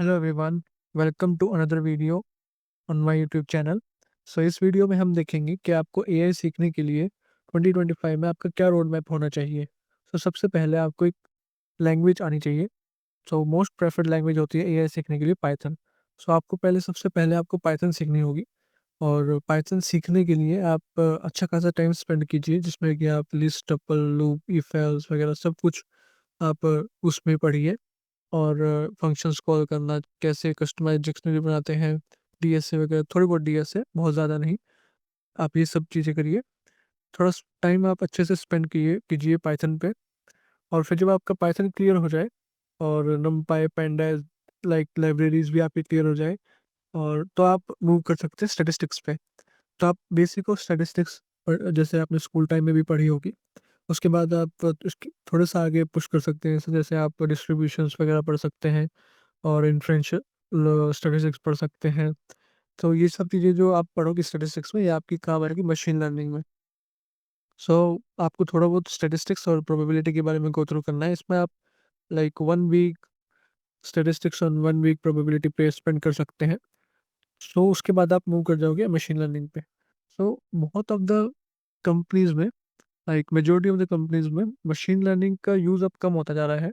Hello everyone, welcome to another video on my YouTube channel. So इस video में हम देखेंगे कि आपको एआई सीखने के लिए 2025 में आपका क्या रोड मैप होना चाहिए। सबसे पहले आपको एक लैंग्वेज आनी चाहिए। मोस्ट प्रेफर्ड लैंग्वेज होती है एआई सीखने के लिए पाइथन। आपको सबसे पहले आपको पाइथन सीखनी होगी। और पाइथन सीखने के लिए आप अच्छा खासा टाइम स्पेंड कीजिए, जिसमें कि आप list, tuple, loop, if else वगैरह सब कुछ आप उसमें पढ़िए। और फंक्शंस कॉल करना, कैसे कस्टमाइज़ डिक्शनरी बनाते हैं, डीएसए वगैरह, थोड़ी बहुत डीएसए, बहुत ज़्यादा नहीं। आप ये सब चीज़ें करिए। थोड़ा स टाइम आप अच्छे से स्पेंड कीजिए पाइथन पे। और फिर जब आपका पाइथन क्लियर हो जाए और नमपाई, पैंडास लाइक लाइब्रेरीज़ भी आपकी क्लियर हो जाए, और तो आप मूव कर सकते हैं स्टैटिस्टिक्स पे। तो आप बेसिक ऑफ स्टैटिस्टिक्स जैसे आपने स्कूल टाइम में भी पढ़ी होगी। उसके बाद आप उसके थोड़ा-सा आगे पुश कर सकते हैं। जैसे आप डिस्ट्रीब्यूशंस वगैरह पढ़ सकते हैं और इन्फ्रेंशियल स्टैटिस्टिक्स पढ़ सकते हैं। तो ये सब चीज़ें जो आप पढ़ोगे स्टैटिस्टिक्स में, ये आपकी काम आएगी मशीन लर्निंग में। सो आपको थोड़ा बहुत स्टैटिस्टिक्स और प्रोबेबिलिटी के बारे में गो थ्रू करना है। इसमें आप लाइक 1 वीक स्टैटिस्टिक्स और 1 वीक प्रोबेबिलिटी पे स्पेंड कर सकते हैं। उसके बाद आप मूव कर जाओगे मशीन लर्निंग पे। बहुत ऑफ द कंपनीज़ में, like majority of the companies में मशीन लर्निंग का यूज़ अब कम होता जा रहा है।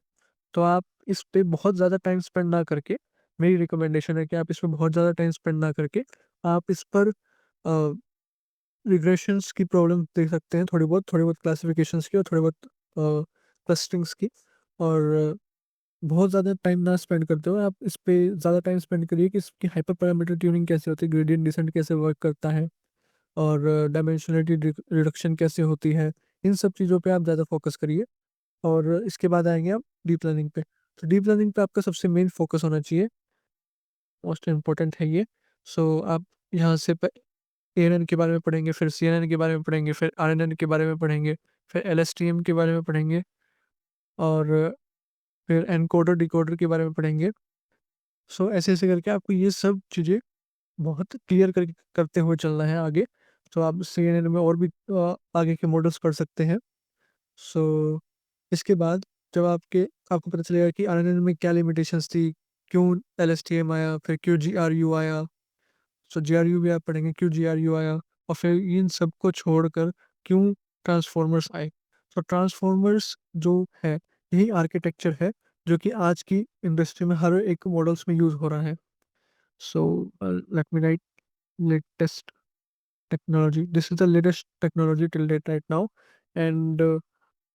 तो आप इस पे बहुत ज़्यादा टाइम स्पेंड ना करके, मेरी रिकमेंडेशन है कि आप इस पे बहुत ज़्यादा टाइम स्पेंड ना करके, आप इस पर रिग्रेशंस की प्रॉब्लम देख सकते हैं, थोड़ी बहुत क्लासिफिकेशंस की और थोड़ी बहुत क्लस्टरिंग्स की। और बहुत ज़्यादा टाइम ना स्पेंड करते हुए आप इस पे ज़्यादा टाइम स्पेंड करिए कि इसकी हाइपर पैरामीटर ट्यूनिंग कैसे होती है, ग्रेडिएंट डिसेंट कैसे वर्क करता है, और डायमेंशनलिटी रिडक्शन कैसे होती है। इन सब चीज़ों पे आप ज़्यादा फोकस करिए। और इसके बाद आएँगे आप डीप लर्निंग पे। तो डीप लर्निंग पे आपका सबसे मेन फ़ोकस होना चाहिए, मोस्ट इम्पोर्टेंट है ये। आप यहाँ से प एएनएन के बारे में पढ़ेंगे, फिर सीएनएन के बारे में पढ़ेंगे, फिर आरएनएन के बारे में पढ़ेंगे, फिर एलएसटीएम के बारे में पढ़ेंगे, और फिर एनकोडर, डिकोडर के बारे में पढ़ेंगे। ऐसे-ऐसे करके आपको ये सब चीज़ें बहुत क्लियर करते हुए चलना है आगे। आप सीएनएन में और भी आगे के मॉडल्स पढ़ सकते हैं। सो इसके बाद जब आपको पता चलेगा कि आरएनएन में क्या लिमिटेशंस थी, क्यों एलएसटीएम आया, फिर क्यों जीआरयू आया। जीआरयू भी आप पढ़ेंगे, क्यों जीआरयू आया, और फिर इन सबको छोड़कर क्यों ट्रांसफॉर्मर्स आए। ट्रांसफॉर्मर्स जो है, यही आर्किटेक्चर है जो कि आज की इंडस्ट्री में हर एक मॉडल्स में यूज़ हो रहा है। Let me right latest technology. This is the latest technology till date right now. And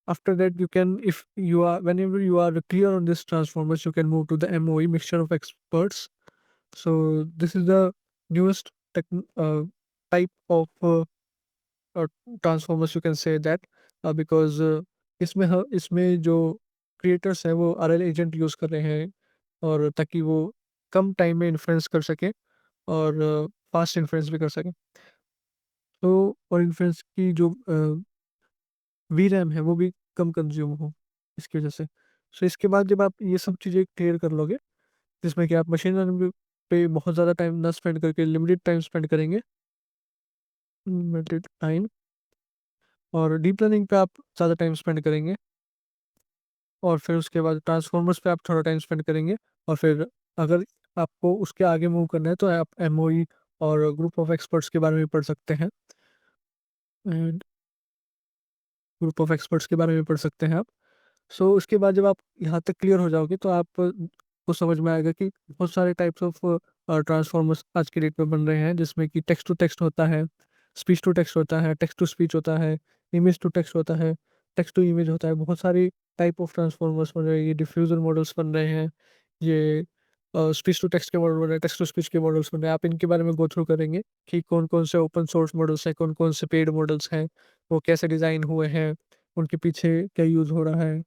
after that, you can, if you are, whenever you are clear on this transformers, you can move to the MOE, mixture of experts. This is the newest type of uh, transformers, you can say that, because इसमें जो creators हैं वो RL agent use कर रहे हैं, और ताकि वो कम टाइम में इन्फ्लुएंस कर सकें, और फास्ट इन्फ्लुएंस भी कर सकें। और इन्फ्लुएंस की जो वीरैम है वो भी कम कंज़्यूम हो, इसकी वजह से। इसके बाद जब आप ये सब चीज़ें क्लियर कर लोगे, जिसमें कि आप मशीन लर्निंग पे बहुत ज़्यादा टाइम ना स्पेंड करके लिमिटेड टाइम स्पेंड करेंगे, लिमिटेड टाइम, और डीप लर्निंग पे आप ज़्यादा टाइम स्पेंड करेंगे, और फिर उसके बाद ट्रांसफॉर्मर्स पे आप थोड़ा टाइम स्पेंड करेंगे, और फिर अगर आपको उसके आगे मूव करना है तो आप एमओई और ग्रुप ऑफ एक्सपर्ट्स के बारे में पढ़ सकते हैं। एंड ग्रुप ऑफ एक्सपर्ट्स के बारे में पढ़ सकते हैं आप। उसके बाद जब आप यहाँ तक क्लियर हो जाओगे, तो आप को समझ में आएगा कि बहुत सारे टाइप्स ऑफ ट्रांसफॉर्मर्स आज की डेट में बन रहे हैं, जिसमें कि टेक्स्ट टू टेक्स्ट होता है, स्पीच टू टेक्स्ट होता है, टेक्स्ट टू स्पीच होता है, इमेज टू टेक्स्ट होता है, टेक्स्ट टू इमेज होता है। बहुत सारी टाइप ऑफ ट्रांसफॉर्मर्स बन रहे हैं, ये डिफ्यूजन मॉडल्स बन रहे हैं, ये स्पीच टू टेक्स्ट के मॉडल बन रहे हैं, टेक्स्ट टू स्पीच के मॉडल्स बन रहे हैं। आप इनके बारे में गो थ्रू करेंगे कि कौन-कौन से ओपन सोर्स मॉडल्स हैं, कौन-कौन से पेड मॉडल्स हैं, वो कैसे डिज़ाइन हुए हैं, उनके पीछे क्या यूज़ हो रहा है,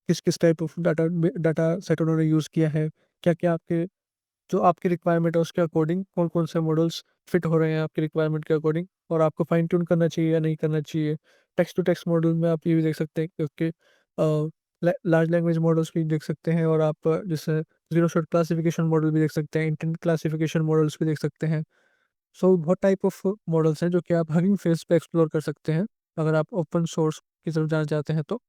किस-किस टाइप ऑफ डाटा सेट उन्होंने यूज़ किया है, क्या-क्या आपके जो आपकी रिक्वायरमेंट है उसके अकॉर्डिंग कौन-कौन से मॉडल्स फिट हो रहे हैं आपकी रिक्वायरमेंट के अकॉर्डिंग, और आपको फाइन ट्यून करना चाहिए या नहीं करना चाहिए। टेक्स्ट टू टेक्स्ट मॉडल में आप ये भी देख सकते हैं कि लार्ज लैंग्वेज मॉडल्स भी देख सकते हैं, और आप जैसे ज़ीरो शॉट क्लासिफिकेशन मॉडल भी देख सकते हैं, इंटेंट क्लासिफिकेशन मॉडल्स भी देख सकते हैं। बहुत टाइप ऑफ मॉडल्स हैं जो कि आप हगिंग फेस पे एक्सप्लोर कर सकते हैं, अगर आप ओपन सोर्स की तरफ जाना चाहते हैं तो।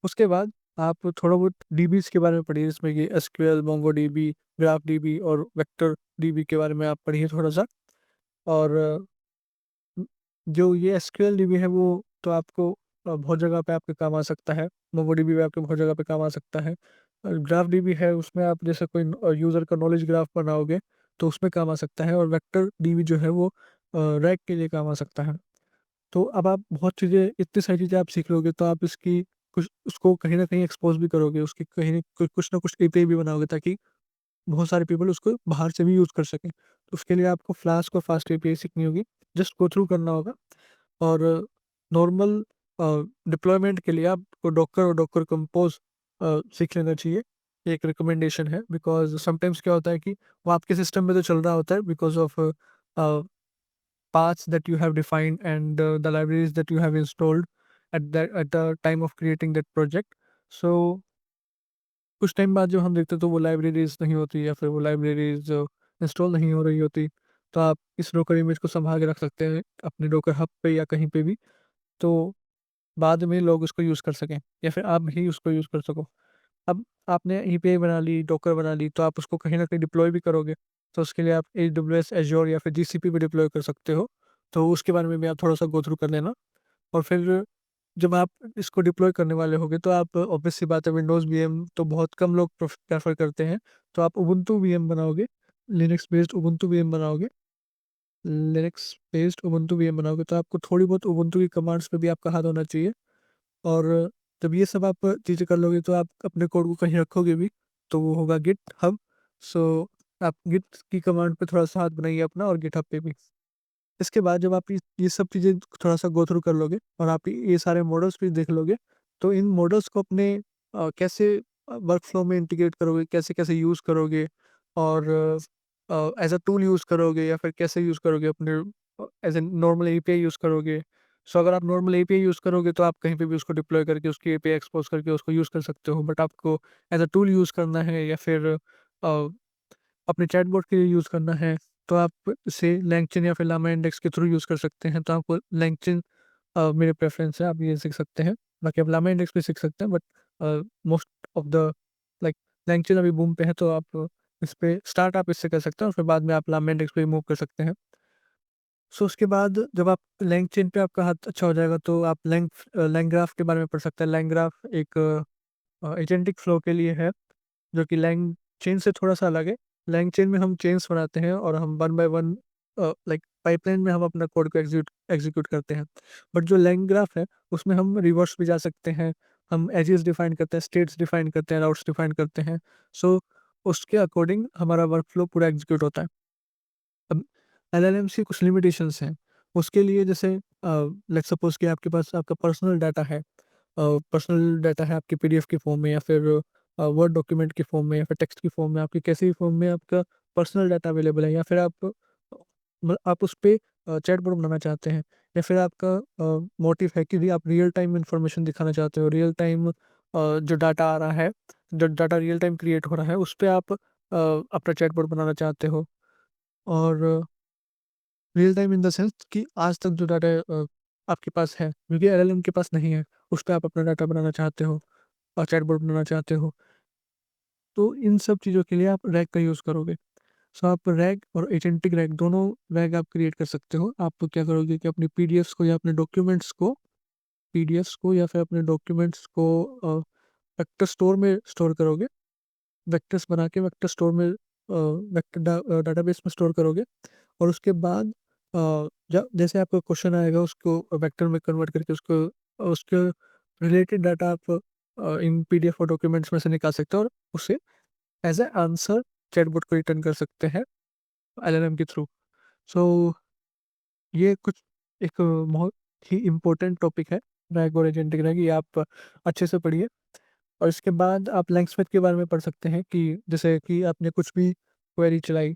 उसके बाद आप थोड़ा बहुत डीबीज़ के बारे में पढ़िए, जिसमें कि एसक्यूएल, मोंगोडीबी, ग्राफडीबी और वेक्टर डीबी के बारे में आप पढ़िए थोड़ा-सा। और उम, जो ये एसक्यूएल डीबी है वो तो आपको बहुत जगह पे आपके काम आ सकता है। मोंगोडीबी भी आपके बहुत जगह पे काम आ सकता है। ग्राफ डीबी है, उसमें आप जैसे कोई यूज़र का नॉलेज ग्राफ बनाओगे तो उसमें काम आ सकता है। और वेक्टर डीबी जो है वो रैग के लिए काम आ सकता है। तो अब आप बहुत चीज़ें, इतनी सारी चीज़ें आप सीख लोगे तो आप इसकी कुछ उसको कहीं न कहीं एक्सपोज़ भी करोगे, उसकी कहीं न कुछ ना कुछ एपीआई भी बनाओगे, ताकि बहुत सारे पीपल उसको बाहर से भी यूज़ कर सकें। तो उसके लिए आपको फ्लास्क और फास्ट एपीआई सीखनी होगी, जस्ट गो थ्रू करना होगा। और नॉर्मल डिप्लॉयमेंट के लिए आपको डॉकर और डॉकर कंपोज़ सीख लेना चाहिए। ये एक रिकमेंडेशन है, बिकॉज़ समटाइम्स क्या होता है कि वो आपके सिस्टम में तो चल रहा होता है because of paths that you have defined and the libraries that you have installed at the time of creating that project. So कुछ टाइम बाद जब हम देखते हैं तो वो लाइब्रेरीज नहीं होती, या फिर वो लाइब्रेरीज इंस्टॉल नहीं हो रही होती, तो आप इस डोकर इमेज को संभाल के रख सकते हैं अपने डोकर हब पे या कहीं पे भी, तो बाद में लोग उसको यूज़ कर सकें, या फिर आप भी उसको यूज़ कर सको। अब आपने एपीआई बना ली, डॉकर बना ली, तो आप उसको कहीं न कहीं डिप्लॉय भी करोगे। तो उसके लिए आप एडब्ल्यूएस, एज़्योर या फिर जीसीपी पे डिप्लॉय कर सकते हो। तो उसके बारे में भी आप थोड़ा-सा गो थ्रू कर लेना। और फिर जब आप इसको डिप्लॉय करने वाले होगे तो आप ऑब्वियस सी बात है, विंडोज़ वीएम तो बहुत कम लोग प्रेफ़र करते हैं। तो आप उबुंटू वीएम बनाओगे, लिनक्स बेस्ड उबुंटू वीएम बनाओगे। लिनक्स बेस्ड उबुंटू वीएम बनाओगे तो आपको थोड़ी बहुत उबुंटू की कमांड्स पे भी आपका हाथ होना चाहिए। और जब ये सब आप चीज़ें कर लोगे तो आप अपने कोड को कहीं रखोगे भी, तो वो होगा गिट हब। सो आप गिट की कमांड पे थोड़ा-सा हाथ बनाइए अपना, और गिटहब पे भी। इसके बाद जब आप ये सब चीज़ें थोड़ा-सा गो थ्रू कर लोगे और आप ये सारे मॉडल्स भी देख लोगे, तो इन मॉडल्स को अपने कैसे वर्कफ़्लो में इंटीग्रेट करोगे, कैसे-कैसे यूज़ करोगे, और एज़ अ टूल यूज़ करोगे, या फिर कैसे यूज़ करोगे अपने as a normal API use करोगे। सो अगर आप नॉर्मल एपीआई यूज़ करोगे तो आप कहीं पे भी उसको डिप्लॉय करके उसकी एपीआई एक्सपोज़ करके उसको यूज़ कर सकते हो। बट आपको एज़ अ टूल यूज़ करना है, या फिर अपने चैटबॉट के लिए यूज़ करना है, तो आप इसे लैंगचैन या फिर लामा इंडेक्स के थ्रू यूज़ कर सकते हैं। तो आपको लैंगचैन मेरे प्रेफ़रेंस है, आप ये सीख सकते हैं। बाकी आप लामा इंडेक्स भी सीख सकते हैं, but most of the like LangChain अभी बूम पे है, तो आप इस पे स्टार्ट आप इससे कर सकते हैं, और फिर बाद में आप लामा इंडेक्स पे मूव कर सकते हैं। सो उसके बाद जब आप लैंगचैन पे आपका हाथ अच्छा हो जाएगा तो आप लैंगग्राफ के बारे में पढ़ सकते हैं। लैंगग्राफ एक एजेंटिक फ्लो के लिए है, जो कि लैंग चेन से थोड़ा-सा अलग है। लैंग चेन में हम चेन्स बनाते हैं और हम one by one like pipeline में हम अपना कोड को एग्ज़ीक्यूट करते हैं। बट जो लैंग ग्राफ है, उसमें हम रिवर्स भी जा सकते हैं। हम एजेस डिफाइन करते हैं, स्टेट्स डिफाइन करते हैं, राउट्स डिफाइन करते हैं। सो उसके अकॉर्डिंग हमारा वर्कफ्लो पूरा एग्ज़ीक्यूट होता है। अब एलएलएम्स की कुछ लिमिटेशंस हैं। उसके लिए जैसे लेट्स सपोज़ कि आपके पास आपका पर्सनल डाटा है। पर्सनल डाटा है आपके पीडीएफ के फॉर्म में, या फिर वर्ड डॉक्यूमेंट के फॉर्म में, या फिर टेक्स्ट की फॉर्म में, आपके कैसे भी फॉर्म में आपका पर्सनल डाटा अवेलेबल है, या फिर आप उस पे चैटबॉट बनाना चाहते हैं, या फिर आपका मोटिव है कि भी आप रियल टाइम इन्फॉर्मेशन दिखाना चाहते हो, रियल टाइम जो डाटा आ रहा है, जो डाटा रियल टाइम क्रिएट हो रहा है, उस पे आप अपना चैटबॉट बनाना चाहते हो। और real time in the sense कि आज तक जो डाटा आपके पास है, क्योंकि एलएलएम के पास नहीं है, उस पे आप अपना डाटा बनाना चाहते हो और चैटबॉट बनाना चाहते हो, तो इन सब चीज़ों के लिए आप रैग का यूज़ करोगे। सो आप रैग और एजेंटिक रैग दोनों रैग आप क्रिएट कर सकते हो। आप क्या करोगे कि अपनी पीडीएफ्स को या अपने डॉक्यूमेंट्स को या फिर अपने डॉक्यूमेंट्स को वेक्टर स्टोर में स्टोर करोगे। वेक्टर्स बना के वेक्टर स्टोर में डाटाबेस में स्टोर करोगे, और उसके बाद जब जैसे आपका क्वेश्चन आएगा उसको वेक्टर में कन्वर्ट करके उसके रिलेटेड डाटा आप इन पीडीएफ और डॉक्यूमेंट्स में से निकाल सकते हो, और उसे एज ए आंसर चैटबॉट को रिटर्न कर सकते हैं एलएलएम के थ्रू। सो ये कुछ एक बहुत ही इम्पोर्टेंट टॉपिक है, रैग और एजेंटिक रैग, ये आप अच्छे से पढ़िए। और इसके बाद आप लैंग्समैथ के बारे में पढ़ सकते हैं कि जैसे कि आपने कुछ भी क्वेरी चलाई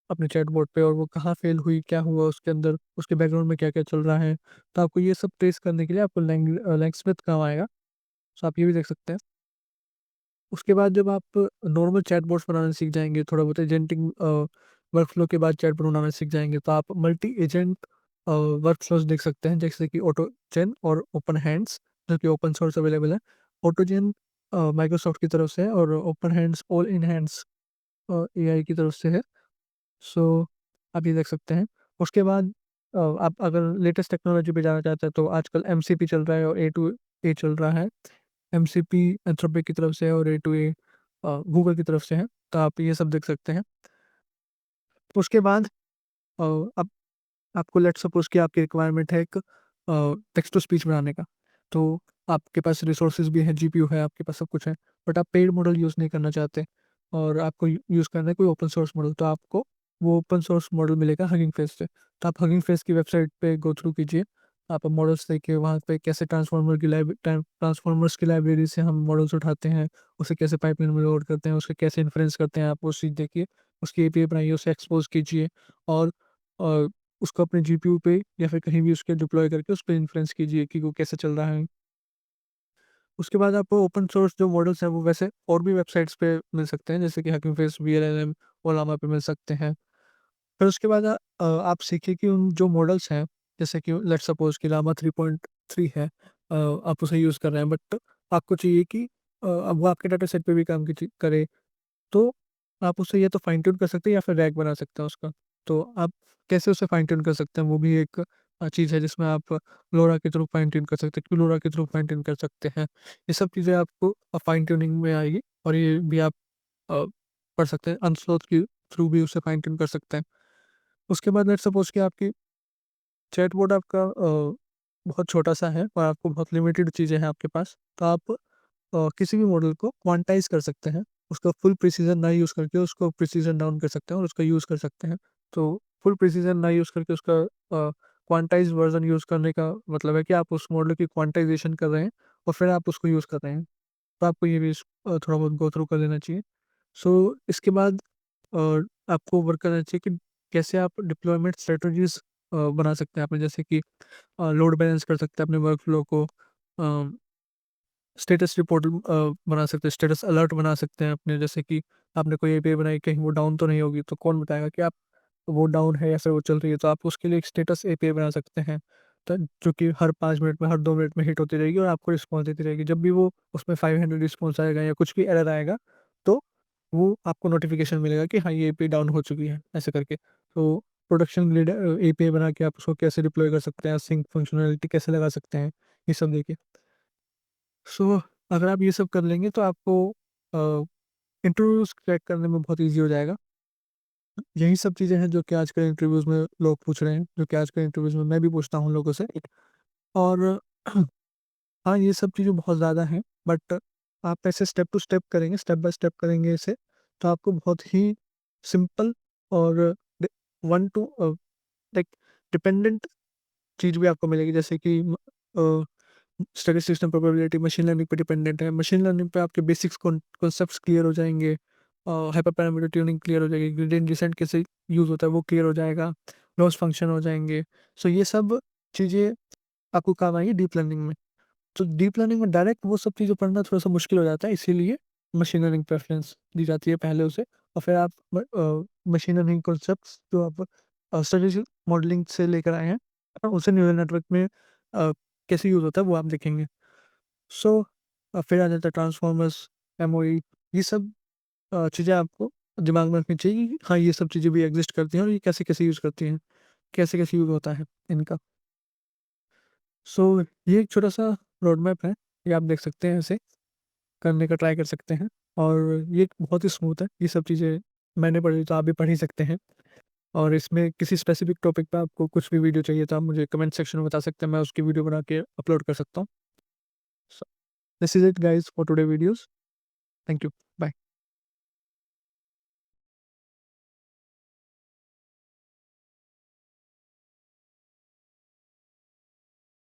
अपने चैटबॉट पे, और वो कहाँ फ़ेल हुई, क्या हुआ उसके अंदर, उसके बैकग्राउंड में क्या-क्या चल रहा है। तो आपको ये सब ट्रेस करने के लिए आपको लैंग्समैथ काम आएगा। सो आप ये भी देख सकते हैं। उसके बाद जब आप नॉर्मल चैटबॉट्स बनाना सीख जाएँगे, थोड़ा बहुत एजेंटिक वर्कफ़्लो के बाद चैटबॉट बनाना सीख जाएँगे, तो आप मल्टी एजेंट वर्कफ़्लोज़ देख सकते हैं, जैसे कि ऑटोजेन और ओपन हैंड्स, जो कि ओपन सोर्स अवेलेबल है। ऑटोजेन माइक्रोसॉफ्ट की तरफ से है और open hands all in hands AI की तरफ से है। सो आप ये देख सकते हैं। उसके बाद आप अगर लेटेस्ट टेक्नोलॉजी पे जाना चाहते हैं तो आजकल एमसीपी चल रहा है और ए टू ए चल रहा है। एमसीपी एंथ्रोपिक की तरफ से है और ए टू ए गूगल की तरफ से है। तो आप ये सब देख सकते हैं। उसके बाद अब आपको लेट्स सपोज कि आपकी रिक्वायरमेंट है एक टेक्स्ट टू स्पीच बनाने का, तो आपके पास रिसोर्सेज भी हैं, जीपीयू है, आपके पास सब कुछ है, बट आप पेड मॉडल यूज़ नहीं करना चाहते और आपको यूज़ करना है कोई ओपन सोर्स मॉडल, तो आपको वो ओपन सोर्स मॉडल मिलेगा हगिंग फेस से। तो आप हगिंग फेस की वेबसाइट पे गो थ्रू कीजिए, आप मॉडल्स देखिए वहाँ पे कैसे ट्रांसफॉर्मर्स की लाइब्रेरी से हम मॉडल्स उठाते हैं, उसे कैसे पाइपलाइन में लोड करते हैं, उसके कैसे इन्फ्रेंस करते हैं, आप वो चीज़ देखिए, उसकी एपीआई बनाइए, उसे एक्सपोज कीजिए और अ, उसको अपने जीपीयू पे या फिर कहीं भी उसके डिप्लॉय करके उस पे इन्फ्लुएंस कीजिए कि वो कैसे चल रहा है। उसके बाद आपको ओपन सोर्स जो मॉडल्स हैं वो वैसे और भी वेबसाइट्स पे मिल सकते हैं, जैसे कि हकिंग फेस, वीएलएलएम, ओलामा पे मिल सकते हैं। फिर उसके बाद आप सीखिए कि उन जो मॉडल्स हैं, जैसे कि लेट्स सपोज कि लामा 3.3 है, आप उसे यूज़ कर रहे हैं, बट आपको चाहिए कि अब वो आपके डाटा सेट पे भी काम करे, तो आप उसे या तो फाइन ट्यून कर सकते हैं या फिर रैग बना सकते हैं उसका। तो आप कैसे उसे फाइन ट्यून कर सकते हैं, वो भी एक चीज़ है जिसमें आप लोरा के थ्रू फाइन ट्यून कर सकते हैं, क्यूलोरा के थ्रू फाइन ट्यून कर सकते हैं। ये सब चीज़ें आपको फाइन ट्यूनिंग में आएगी और ये भी आप अ, कर सकते हैं। अनस्लोथ के थ्रू भी उसे फाइन ट्यून कर सकते हैं। उसके बाद लेट्स सपोज कि आपकी चैटबॉट आपका बहुत छोटा-सा है और आपको बहुत लिमिटेड चीज़ें हैं आपके पास, तो आप किसी भी मॉडल को क्वांटाइज़ कर सकते हैं। उसका फुल प्रिसीजन ना यूज़ करके उसको प्रिसीजन डाउन कर सकते हैं और उसका यूज़ कर सकते हैं। तो फुल प्रिसीजन ना यूज़ करके उसका क्वांटाइज़्ड वर्ज़न यूज़ करने का मतलब है कि आप उस मॉडल की क्वांटाइज़ेशन कर रहे हैं और फिर आप उसको यूज़ कर रहे हैं। तो आपको ये भी थोड़ा बहुत गो थ्रू कर लेना चाहिए। सो इसके बाद अ, आपको वर्क करना चाहिए कि कैसे आप डिप्लॉयमेंट स्ट्रैटेजीज़ बना सकते हैं अपने, जैसे कि लोड बैलेंस कर सकते हैं अपने वर्कफ़्लो को, अ स्टेटस रिपोर्ट बना सकते हैं, स्टेटस अलर्ट बना सकते हैं अपने, जैसे कि आपने कोई एपीआई बनाई, कहीं वो डाउन तो नहीं होगी, तो कौन बताएगा कि आप वो डाउन है या फिर वो चल रही है, तो आप उसके लिए एक स्टेटस एपीआई बना सकते हैं। तो जो कि हर 5 मिनट में, हर 2 मिनट में हिट होती रहेगी और आपको रिस्पॉन्स देती रहेगी। जब भी वो उसमें 500 रिस्पॉन्स आएगा या कुछ भी एरर आएगा, तो वो आपको नोटिफ़िकेशन मिलेगा कि हाँ, ये एपीआई डाउन हो चुकी है, ऐसे करके। तो प्रोडक्शन ग्रेड एपीआई बना के आप उसको कैसे डिप्लॉय कर सकते हैं, सिंक फंक्शनैलिटी कैसे लगा सकते हैं, ये सब देखिए। सो अगर आप ये सब कर लेंगे तो आपको इंटरव्यूज़ क्रैक करने में बहुत ईज़ी हो जाएगा। यही सब चीज़ें हैं जो कि आजकल इंटरव्यूज़ में लोग पूछ रहे हैं, जो कि आजकल इंटरव्यूज़ में मैं भी पूछता हूँ लोगों से। और हाँ, ये सब चीज़ें बहुत ज़्यादा हैं, बट आप ऐसे स्टेप टू स्टेप करेंगे, स्टेप बाय स्टेप करेंगे इसे, तो आपको बहुत ही सिंपल और डि वन टू लाइक डिपेंडेंट चीज़ भी आपको मिलेगी, जैसे कि statistics and probability machine learning पे डिपेंडेंट है। मशीन लर्निंग पे आपके बेसिक्स कॉन्सेप्ट्स क्लियर हो जाएँगे, हाइपर पैरामीटर ट्यूनिंग क्लियर हो जाएगी, ग्रेडिएंट डिसेंट कैसे यूज़ होता है वो क्लियर हो जाएगा, लॉस फंक्शन हो जाएँगे। सो ये सब चीज़ें आपको काम आएँगी डीप लर्निंग में। तो डीप लर्निंग में डायरेक्ट वो सब चीज़ें पढ़ना थोड़ा-सा मुश्किल हो जाता है, इसीलिए मशीन लर्निंग प्रेफ़रेंस दी जाती है पहले उसे, और फिर आप मशीन लर्निंग कॉन्सेप्ट्स जो आप स्टैटिस्टिकल मॉडलिंग से लेकर आए हैं, उसे न्यूरल नेटवर्क में कैसे यूज़ होता है वो आप देखेंगे। सो फिर आ जाता है ट्रांसफ़ॉर्मर्स, एमओई, ये सब चीज़ें आपको दिमाग में रखनी चाहिए कि हाँ, ये सब चीज़ें भी एग्ज़िस्ट करती हैं और ये कैसे-कैसे यूज़ करती हैं, कैसे-कैसे यूज़ होता है इनका। सो ये एक छोटा-सा रोड मैप है, ये आप देख सकते हैं, इसे करने का ट्राई कर सकते हैं और ये बहुत ही स्मूथ है। ये सब चीज़ें मैंने पढ़ी तो आप भी पढ़ ही सकते हैं, और इसमें किसी स्पेसिफ़िक टॉपिक पे आपको कुछ भी वीडियो चाहिए तो आप मुझे कमेंट सेक्शन में बता सकते हैं, मैं उसकी वीडियो बना के अपलोड कर सकता हूँ। So this is it guys for today videos. Thank you.